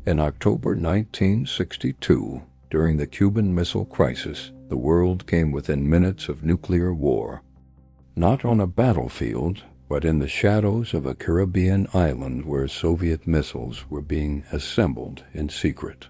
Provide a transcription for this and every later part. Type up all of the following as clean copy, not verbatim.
In October 1962, during the Cuban Missile Crisis, the world came within minutes of nuclear war. Not on a battlefield, but in the shadows of a Caribbean island where Soviet missiles were being assembled in secret.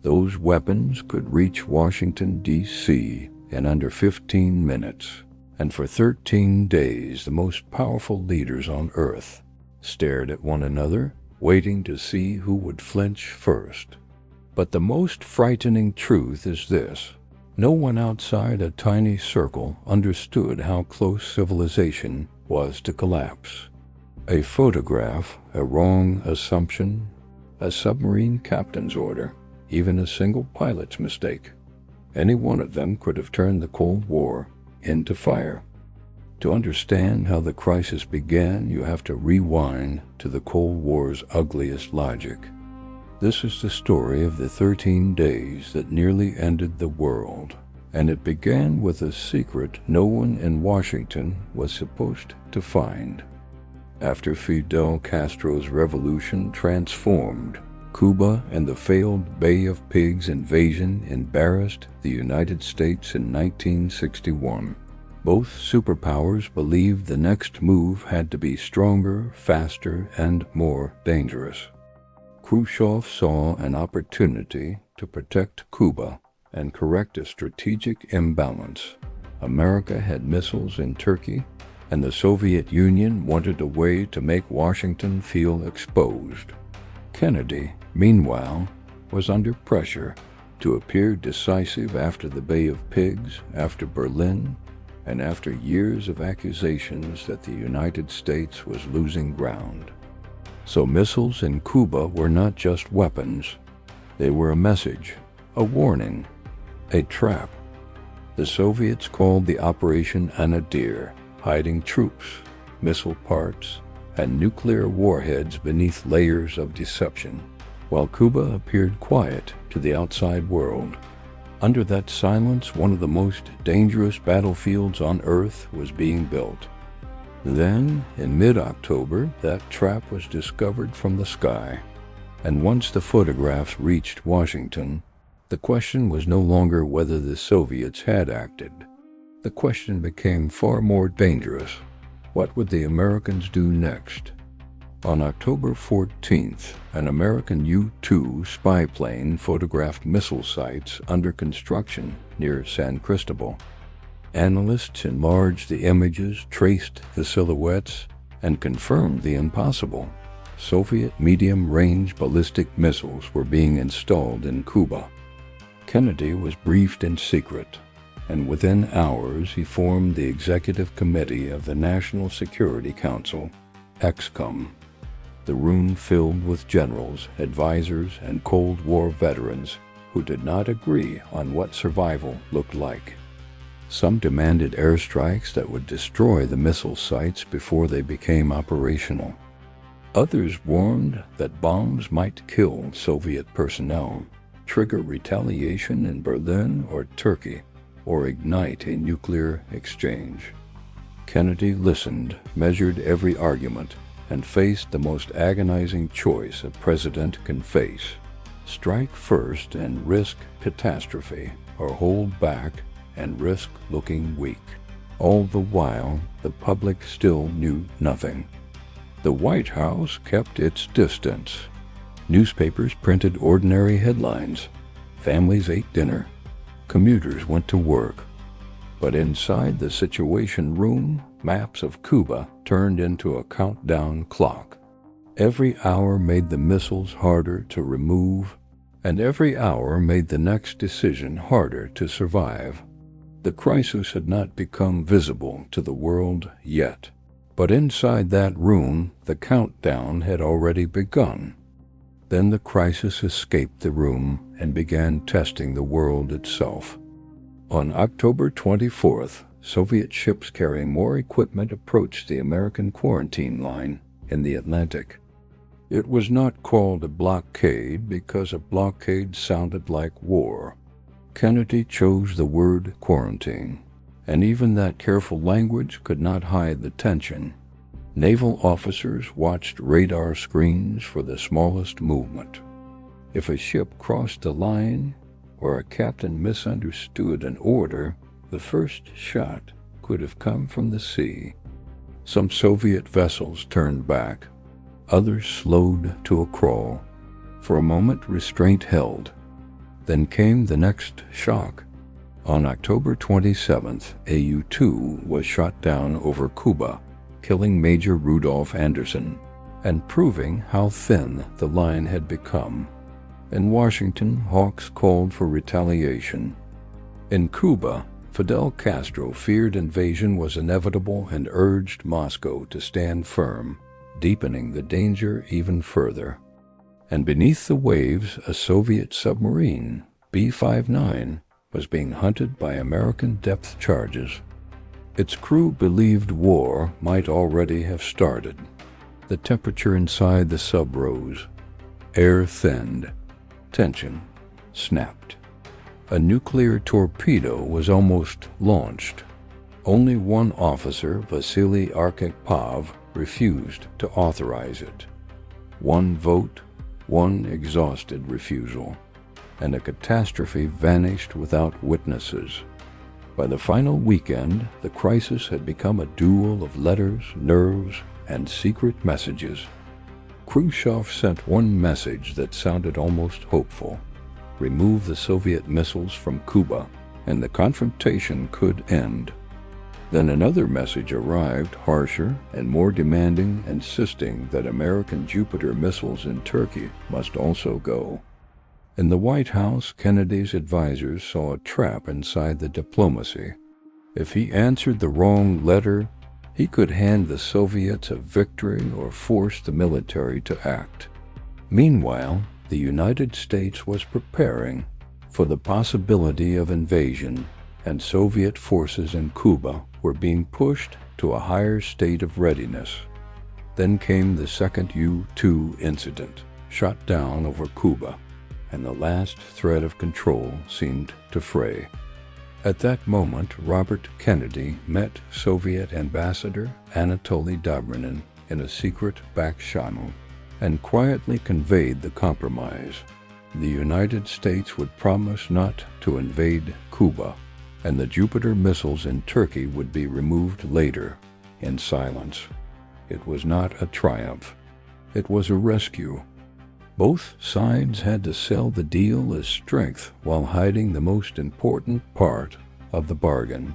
Those weapons could reach Washington, D.C. in under 15 minutes, and for 13 days the most powerful leaders on Earth stared at one another, waiting to see who would flinch first. But the most frightening truth is this: no one outside a tiny circle understood how close civilization was to collapse. A photograph, a wrong assumption, a submarine captain's order, even a single pilot's mistake. Any one of them could have turned the Cold War into fire. To understand how the crisis began, you have to rewind to the Cold War's ugliest logic. This is the story of the 13 days that nearly ended the world, and it began with a secret no one in Washington was supposed to find. After Fidel Castro's revolution transformed Cuba, and the failed Bay of Pigs invasion embarrassed the United States in 1961. Both superpowers believed the next move had to be stronger, faster, and more dangerous. Khrushchev saw an opportunity to protect Cuba and correct a strategic imbalance. America had missiles in Turkey, and the Soviet Union wanted a way to make Washington feel exposed. Kennedy, meanwhile, was under pressure to appear decisive after the Bay of Pigs, after Berlin, and after years of accusations that the United States was losing ground. So missiles in Cuba were not just weapons. They were a message, a warning, a trap. The Soviets called the operation a nadir, hiding troops, missile parts, and nuclear warheads beneath layers of deception, while Cuba appeared quiet to the outside world. Under that silence, one of the most dangerous battlefields on Earth was being built. Then, in mid-October, that trap was discovered from the sky, and once the photographs reached Washington, the question was no longer whether the Soviets had acted. The question became far more dangerous. What would the Americans do next? On October 14th, an American U-2 spy plane photographed missile sites under construction near San Cristobal. Analysts enlarged the images, traced the silhouettes, and confirmed the impossible. Soviet medium-range ballistic missiles were being installed in Cuba. Kennedy was briefed in secret, and within hours he formed the executive committee of the National Security Council, ExComm. The room filled with generals, advisors, and Cold War veterans who did not agree on what survival looked like. Some demanded airstrikes that would destroy the missile sites before they became operational. Others warned that bombs might kill Soviet personnel, trigger retaliation in Berlin or Turkey, or ignite a nuclear exchange. Kennedy listened, measured every argument, and faced the most agonizing choice a president can face: strike first and risk catastrophe, or hold back and risk looking weak. All the while, the public still knew nothing. The White House kept its distance. Newspapers printed ordinary headlines. Families ate dinner. Commuters went to work. But inside the Situation Room, maps of Cuba turned into a countdown clock. Every hour made the missiles harder to remove, and every hour made the next decision harder to survive. The crisis had not become visible to the world yet, but inside that room, the countdown had already begun. Then the crisis escaped the room and began testing the world itself. On October 24th, Soviet ships carrying more equipment approached the American quarantine line in the Atlantic. It was not called a blockade because a blockade sounded like war. Kennedy chose the word quarantine, and even that careful language could not hide the tension. Naval officers watched radar screens for the smallest movement. If a ship crossed the line or a captain misunderstood an order, the first shot could have come from the sea. Some Soviet vessels turned back. Others slowed to a crawl. For a moment, restraint held. Then came the next shock. On October 27th, a U-2 was shot down over Cuba, killing Major Rudolf Anderson, and proving how thin the line had become. In Washington, hawks called for retaliation. In Cuba, Fidel Castro feared invasion was inevitable and urged Moscow to stand firm, deepening the danger even further. And beneath the waves, a Soviet submarine, B-59, was being hunted by American depth charges. Its crew believed war might already have started. The temperature inside the sub rose. Air thinned. Tension snapped. A nuclear torpedo was almost launched. Only one officer, Vasili Arkhipov, refused to authorize it. One vote, one exhausted refusal, and a catastrophe vanished without witnesses. By the final weekend, the crisis had become a duel of letters, nerves, and secret messages. Khrushchev sent one message that sounded almost hopeful: remove the Soviet missiles from Cuba, and the confrontation could end. Then another message arrived, harsher and more demanding, insisting that American Jupiter missiles in Turkey must also go. In the White House, Kennedy's advisors saw a trap inside the diplomacy. If he answered the wrong letter, he could hand the Soviets a victory or force the military to act. Meanwhile, the United States was preparing for the possibility of invasion, and Soviet forces in Cuba were being pushed to a higher state of readiness. Then came the second U-2 incident, shot down over Cuba, and the last thread of control seemed to fray. At that moment, Robert Kennedy met Soviet Ambassador Anatoly Dobrinin in a secret backchannel and quietly conveyed the compromise. The United States would promise not to invade Cuba, and the Jupiter missiles in Turkey would be removed later, in silence. It was not a triumph. It was a rescue. Both sides had to sell the deal as strength while hiding the most important part of the bargain.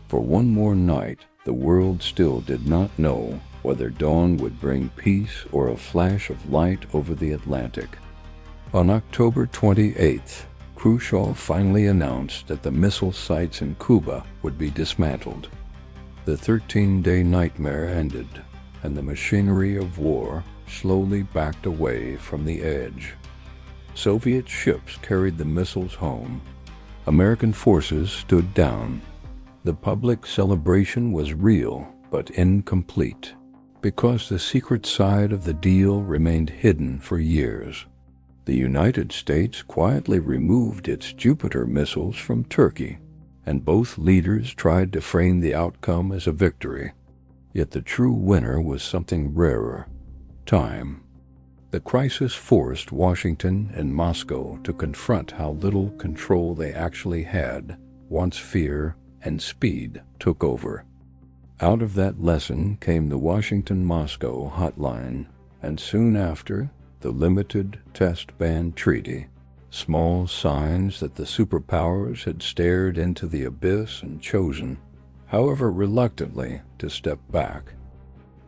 For one more night, the world still did not know whether dawn would bring peace or a flash of light over the Atlantic. On October 28th, Khrushchev finally announced that the missile sites in Cuba would be dismantled. The 13-day nightmare ended, and the machinery of war slowly backed away from the edge. Soviet ships carried the missiles home. American forces stood down. The public celebration was real but incomplete, because the secret side of the deal remained hidden for years. The United States quietly removed its Jupiter missiles from Turkey, and both leaders tried to frame the outcome as a victory. Yet the true winner was something rarer: time. The crisis forced Washington and Moscow to confront how little control they actually had once fear and speed took over. Out of that lesson came the Washington-Moscow hotline, and soon after, the Limited Test Ban Treaty, small signs that the superpowers had stared into the abyss and chosen, however reluctantly, to step back.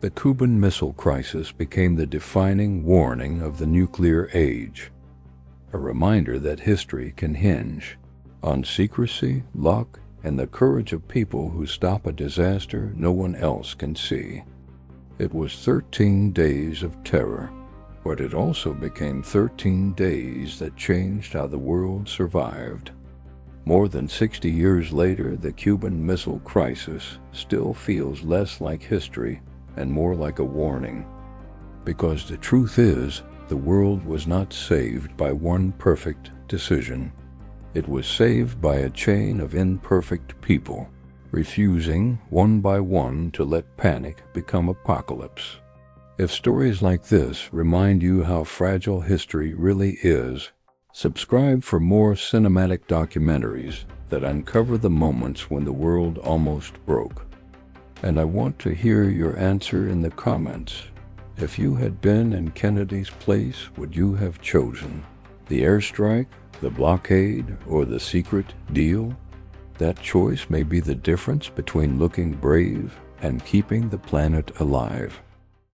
The Cuban Missile Crisis became the defining warning of the nuclear age, a reminder that history can hinge on secrecy, luck, and the courage of people who stop a disaster no one else can see. It was 13 days of terror, but it also became 13 days that changed how the world survived. More than 60 years later, the Cuban Missile Crisis still feels less like history and more like a warning. Because the truth is, the world was not saved by one perfect decision. It was saved by a chain of imperfect people, refusing one by one to let panic become apocalypse. If stories like this remind you how fragile history really is, subscribe for more cinematic documentaries that uncover the moments when the world almost broke. And I want to hear your answer in the comments. If you had been in Kennedy's place, would you have chosen the airstrike, the blockade, or the secret deal? That choice may be the difference between looking brave and keeping the planet alive.